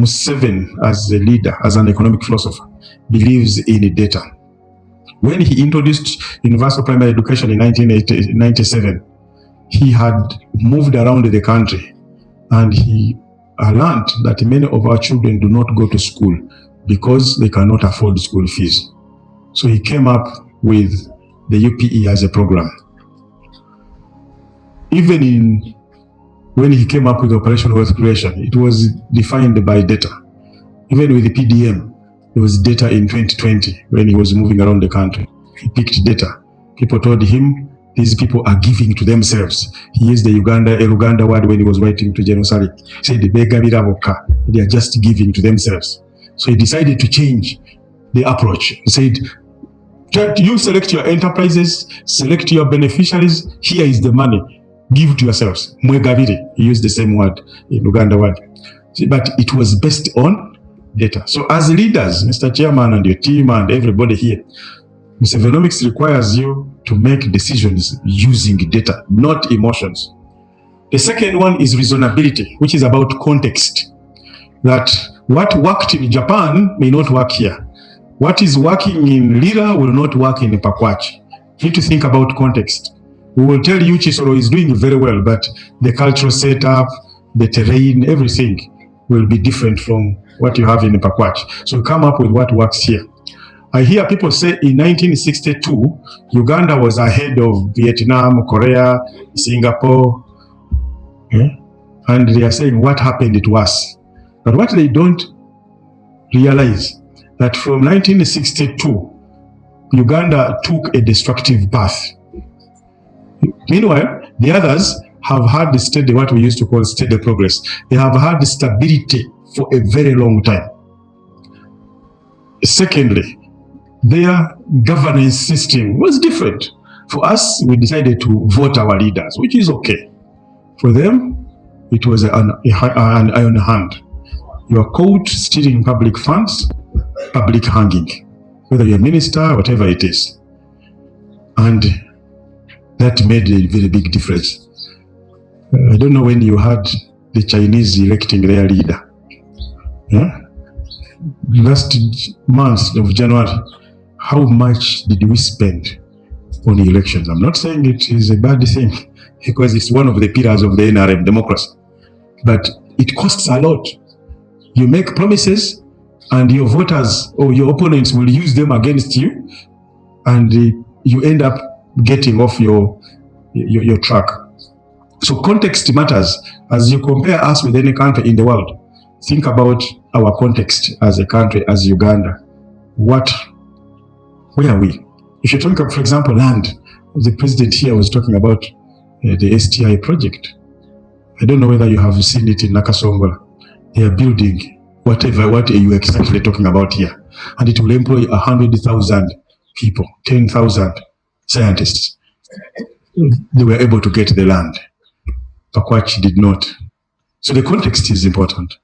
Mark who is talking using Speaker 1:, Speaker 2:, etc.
Speaker 1: Museveni, as a leader, as an economic philosopher, believes in data. When he introduced universal primary education in 1997, he had moved around the country and he learned that many of our children do not go to school because they cannot afford school fees. So he came up with the UPE as a program. Even when he came up with Operation Wealth Creation, it was defined by data. Even with the PDM, there was data in 2020 when he was moving around the country. He picked data. People told him, these people are giving to themselves. He used the Uganda word when he was writing to Genocide. He said, they are just giving to themselves. So he decided to change the approach. He said, you select your enterprises, select your beneficiaries, here is the money, give to yourselves. Mwegabire, he used the same word in Uganda word. But it was based on data. So as leaders, Mr. Chairman and your team and everybody here, Mr. Economics requires you to make decisions using data, not emotions. The second one is reasonability, which is about context. That what worked in Japan may not work here. What is working in Lira will not work in Pakwach. You need to think about context. We will tell you Chisolo is doing very well, but the cultural setup, the terrain, everything will be different from what you have in Pakwach. So come up with what works here. I hear people say in 1962, Uganda was ahead of Vietnam, Korea, Singapore, and they are saying what happened to us. But what they don't realize that from 1962, Uganda took a destructive path. Meanwhile, the others have had the steady, what we used to call steady progress. They have had stability for a very long time. Secondly, their governance system was different. For us, we decided to vote our leaders, which is okay. For them, it was an iron hand. You are caught stealing public funds, public hanging, whether you're a minister, whatever it is. And that made a very big difference. I don't know when you had the Chinese electing their leader. Last month of January, how much did we spend on elections? I'm not saying it is a bad thing because it's one of the pillars of the NRM democracy, but it costs a lot. You make promises and your voters or your opponents will use them against you, and you end up getting off your track. So context matters. As you compare us with any country in the world, think about our context as a country, as Uganda. Where are we? If you talk, for example, land, the president here was talking about the STI project. I don't know whether you have seen it in Nakasongola. They are building what are you exactly talking about here? And it will employ 100,000 people, 10,000 scientists. They were able to get the land. Pakwach did not. So the context is important.